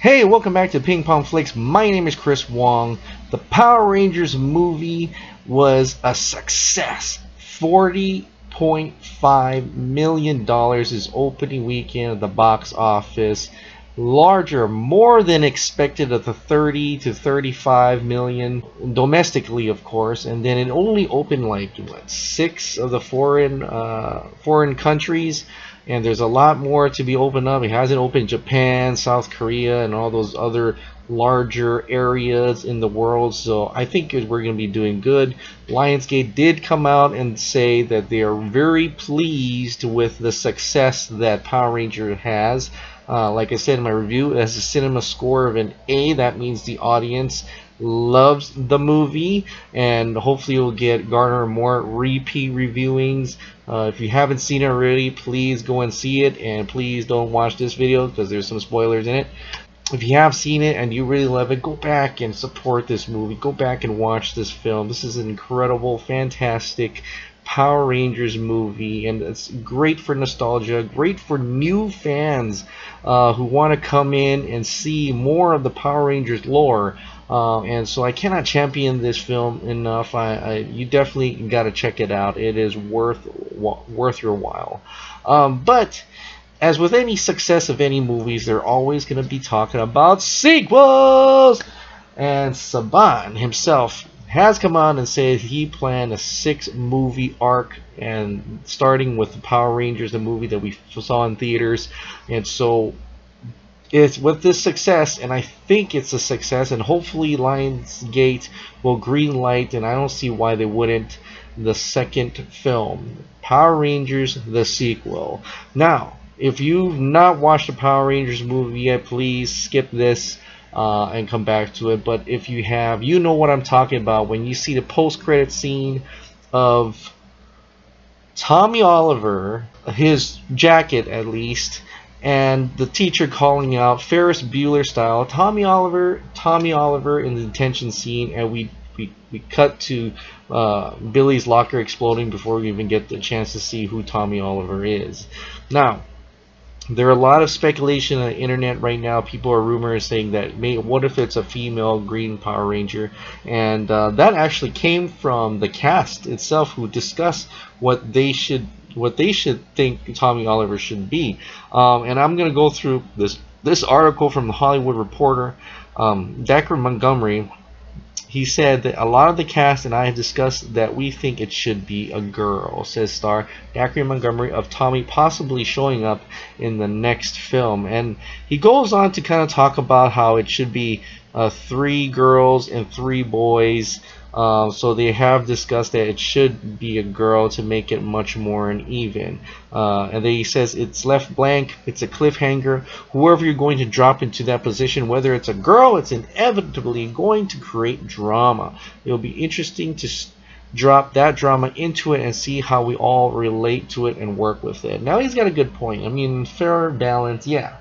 Hey, welcome back to Ping Pong Flicks. My name is Chris Wong. The Power Rangers movie was a success. $40.5 million is opening weekend at the box office. Larger, more than expected at the 30 to 35 million domestically, of course, and then it only opened like six of the foreign countries, and there's a lot more to be opened up. It hasn't opened Japan, South Korea, and all those other larger areas in the world, so I think we're going to be doing good. Lionsgate did come out and say that they are very pleased with the success that Power Ranger has. Like I said in my review, it has a cinema score of an A. That means the audience loves the movie, and hopefully you'll garner more repeat reviewings. If you haven't seen it already, please go and see it, and please don't watch this video because there's some spoilers in it. If you have seen it and you really love it, go back and support this movie. Go back and watch this film. This is an incredible, fantastic Power Rangers movie, and it's great for nostalgia, great for new fans who want to come in and see more of the Power Rangers lore. And so I cannot champion this film enough. You definitely got to check it out. It is worth your while. But as with any success of any movies, they're always going to be talking about sequels. And Saban himself has come on and said he planned a 6-movie arc, and starting with the Power Rangers, the movie that we saw in theaters. And so it's with this success, and I think it's a success, and hopefully Lionsgate will green light, and I don't see why they wouldn't, the second film, Power Rangers the sequel. Now, if you've not watched the Power Rangers movie yet, please skip this and come back to it. But if you have, you know what I'm talking about when you see the post-credit scene of Tommy Oliver, his jacket at least, and the teacher calling out Ferris Bueller style, Tommy Oliver in the detention scene, and we cut to Billy's locker exploding before we even get the chance to see who Tommy Oliver is. Now, there are a lot of speculation on the internet right now. People are rumors saying that what if it's a female Green Power Ranger, and that actually came from the cast itself, who discussed what they should think Tommy Oliver should be. And I'm gonna go through this article from the Hollywood Reporter. Dacre Montgomery, he said that a lot of the cast and I have discussed that we think it should be a girl, says star Dacre Montgomery of Tommy possibly showing up in the next film. And he goes on to kind of talk about how it should be 3 girls and 3 boys. So they have discussed that it should be a girl to make it much more even. And then he says it's left blank, it's a cliffhanger. Whoever you're going to drop into that position, whether it's a girl, it's inevitably going to create drama. It'll be interesting to drop that drama into it and see how we all relate to it and work with it. Now he's got a good point. I mean, fair balance, yeah.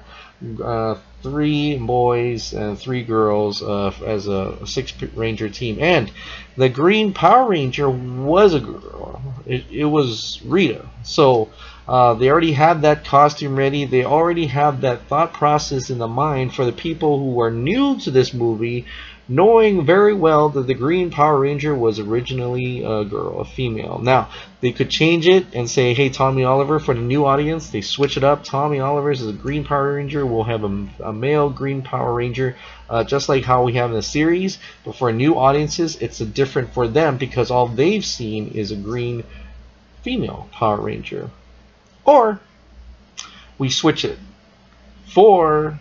3 boys and 3 girls as a 6-Ranger team. And the Green Power Ranger was a girl. It was Rita. So they already had that costume ready. They already have that thought process in the mind for the people who are new to this movie, knowing very well that the Green Power Ranger was originally a girl, a female. Now, they could change it and say, hey, Tommy Oliver, for the new audience, they switch it up. Tommy Oliver is a Green Power Ranger. We'll have a male Green Power Ranger, just like how we have in the series. But for new audiences, it's different for them because all they've seen is a green female Power Ranger. Or we switch it for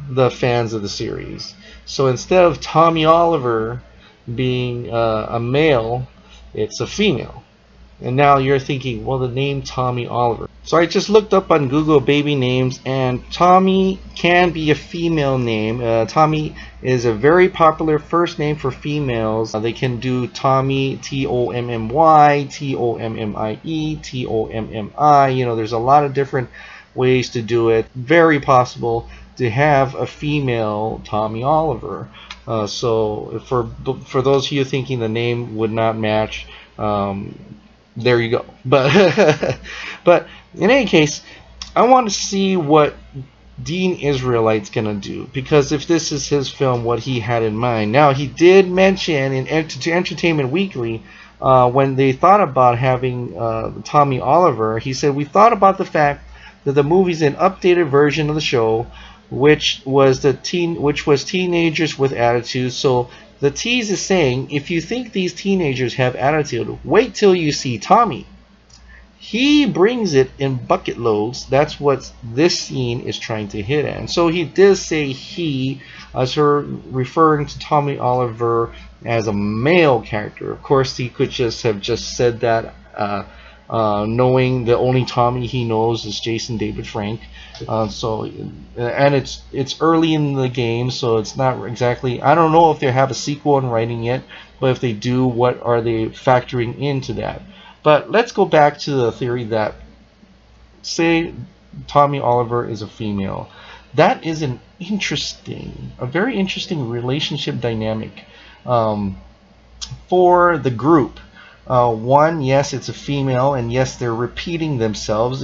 the fans of the series. So instead of Tommy Oliver being a male, it's a female. And now you're thinking, well, the name Tommy Oliver. So I just looked up on Google baby names, and Tommy can be a female name. Tommy is a very popular first name for females. They can do Tommy, Tommy, Tommie, Tommi. You know, there's a lot of different ways to do it. Very possible to have a female Tommy Oliver. So for those of you thinking the name would not match, there you go. But in any case, I want to see what Dean Israelite's gonna do, because if this is his film, what he had in mind. Now, he did mention to Entertainment Weekly, when they thought about having Tommy Oliver, he said, we thought about the fact that the movie's an updated version of the show, which was teenagers with attitude. So the tease is saying, if you think these teenagers have attitude, wait till you see Tommy. He brings it in bucket loads. That's what this scene is trying to hit at. And so he does say he, as her referring to Tommy Oliver as a male character. Of course, he could just have said that, knowing the only Tommy he knows is Jason David Frank. And it's early in the game, so it's not exactly. I don't know if they have a sequel in writing yet, but if they do, what are they factoring into that? But let's go back to the theory that, say, Tommy Oliver is a female. That is a very interesting relationship dynamic for the group. One, yes, it's a female, and yes, they're repeating themselves.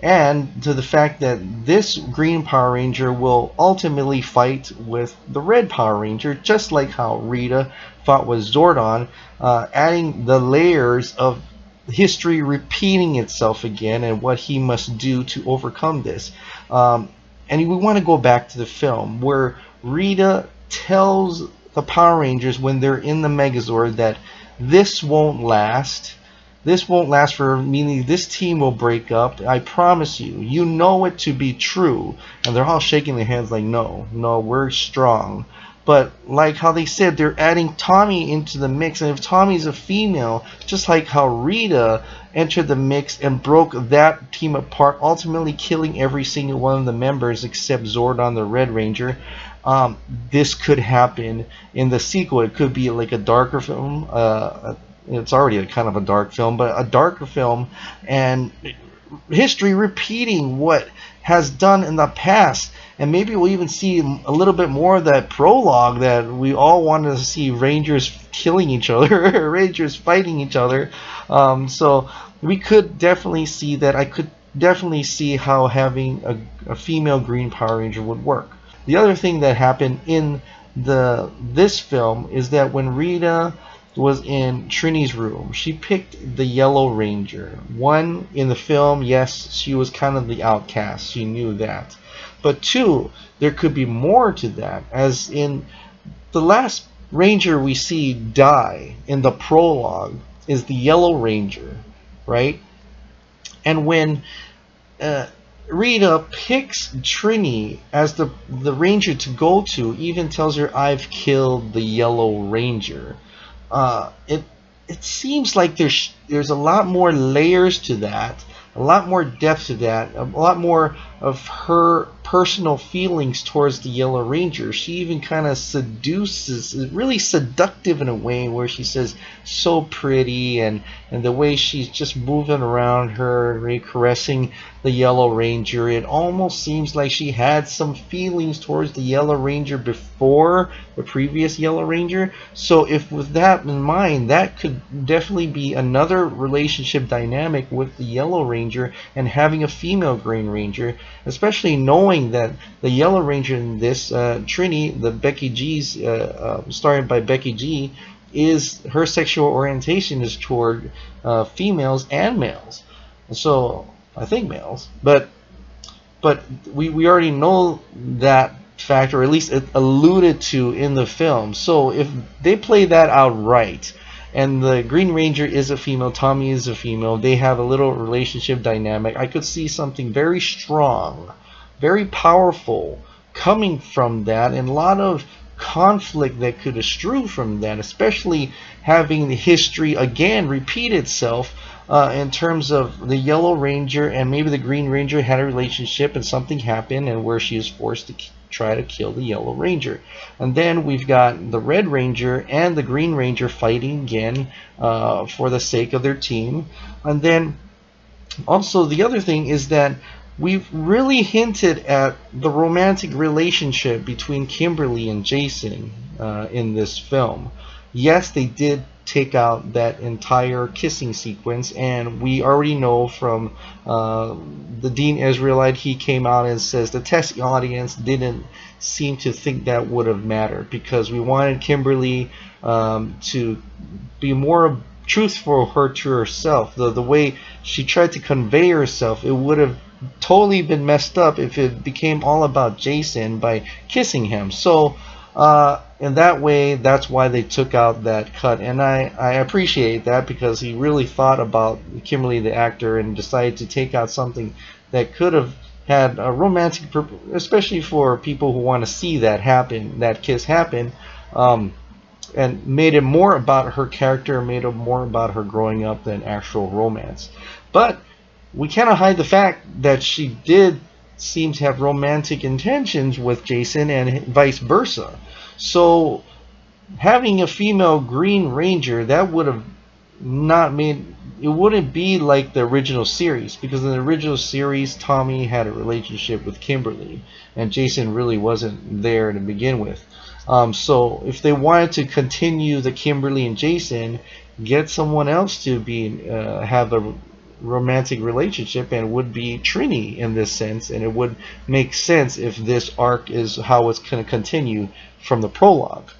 And to the fact that this Green Power Ranger will ultimately fight with the Red Power Ranger, just like how Rita fought with Zordon, adding the layers of history repeating itself again and what he must do to overcome this. And we want to go back to the film where Rita tells the Power Rangers when they're in the Megazord that this won't last. This won't last for, meaning this team will break up. I promise you. You know it to be true. And they're all shaking their heads like, no, we're strong. But like how they said, they're adding Tommy into the mix. And if Tommy's a female, just like how Rita entered the mix and broke that team apart, ultimately killing every single one of the members except Zordon the Red Ranger, this could happen in the sequel. It could be like a darker film. It's already a kind of a dark film, but a darker film, and history repeating what has done in the past. And maybe we'll even see a little bit more of that prologue that we all wanted to see, Rangers killing each other, Rangers fighting each other. So we could definitely see that. I could definitely see how having a female Green Power Ranger would work. The other thing that happened in this film is that when Rita was in Trini's room, she picked the Yellow Ranger. One, in the film, yes, she was kind of the outcast. She knew that. But two, there could be more to that, as in the last Ranger we see die in the prologue is the Yellow Ranger, right? And when Rita picks Trini as the Ranger to go to, even tells her, I've killed the Yellow Ranger. It seems like there's a lot more layers to that, a lot more depth to that, a lot more of her personal feelings towards the Yellow Ranger. She even kind of seduces, really seductive in a way, where she says, so pretty, and the way she's just moving around her, really caressing the Yellow Ranger. It almost seems like she had some feelings towards the Yellow Ranger before the previous Yellow Ranger. So if with that in mind, that could definitely be another relationship dynamic with the Yellow Ranger and having a female Green Ranger, especially knowing that the Yellow Ranger in this, Trini, the Becky G's, starred by Becky G, is her sexual orientation is toward females and males. So I think males, but we already know that fact, or at least it alluded to in the film. So if they play that out right, and the Green Ranger is a female, Tommy is a female, they have a little relationship dynamic, I could see something very strong, very powerful coming from that, and a lot of conflict that could eschew from that, especially having the history again repeat itself, in terms of the Yellow Ranger and maybe the Green Ranger had a relationship and something happened, and where she is forced to try to kill the Yellow Ranger. And then we've got the Red Ranger and the Green Ranger fighting again, for the sake of their team. And then also the other thing is that we've really hinted at the romantic relationship between Kimberly and Jason in this film. Yes, they did take out that entire kissing sequence. And we already know from the Dean Israelite, he came out and says the test audience didn't seem to think that would have mattered, because we wanted Kimberly to be more truthful her to herself. The way she tried to convey herself, it would have totally been messed up if it became all about Jason by kissing him. So in that way, that's why they took out that cut, and I appreciate that, because he really thought about Kimberly the actor and decided to take out something that could have had a romantic, especially for people who want to see that happen, that kiss happen, and made it more about her character, made it more about her growing up than actual romance. But we cannot hide the fact that she did seem to have romantic intentions with Jason and vice versa. So having a female Green Ranger, that would have not made, it wouldn't be like the original series, because in the original series Tommy had a relationship with Kimberly and Jason really wasn't there to begin with. So if they wanted to continue the Kimberly and Jason, get someone else to be have a romantic relationship, and would be Trini in this sense, and it would make sense if this arc is how it's going to continue from the prologue.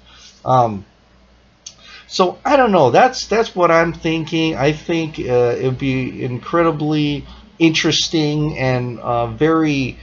So I don't know. That's what I'm thinking. I think it would be incredibly interesting and very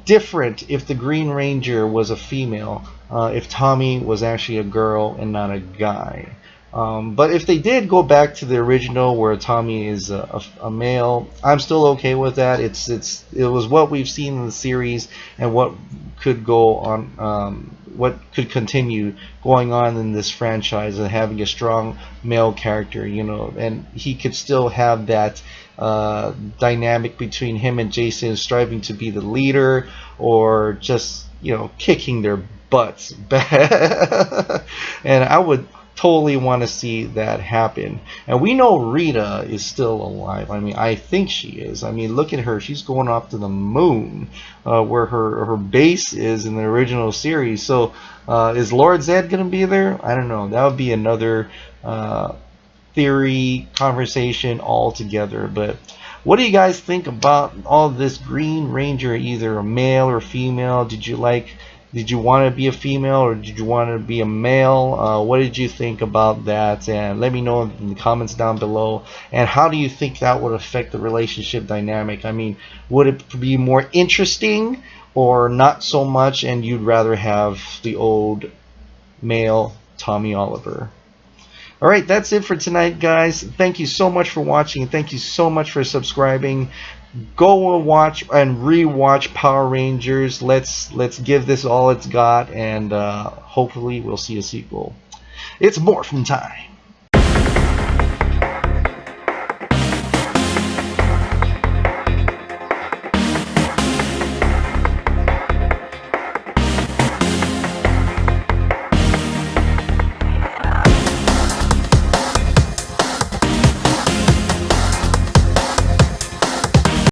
different if the Green Ranger was a female, if Tommy was actually a girl and not a guy. But if they did go back to the original where Tommy is a male, I'm still okay with that. It was what we've seen in the series and what could go on, what could continue going on in this franchise, and having a strong male character, you know, and he could still have that dynamic between him and Jason, striving to be the leader or just, you know, kicking their butts. And I would totally want to see that happen. And we know Rita is still alive. I mean, I think she is. I mean, look at her. She's going off to the moon, where her base is in the original series. So is Lord Zed going to be there? I don't know. That would be another theory conversation altogether. But what do you guys think about all this Green Ranger, either a male or female? Did you want to be a female, or did you want to be a male? What did you think about that? And let me know in the comments down below. And how do you think that would affect the relationship dynamic? I mean, would it be more interesting or not so much, and you'd rather have the old male Tommy Oliver? Alright, that's it for tonight, guys. Thank you so much for watching. Thank you so much for subscribing. Go and watch and rewatch Power Rangers. Let's give this all it's got, and hopefully we'll see a sequel. It's morphin' time.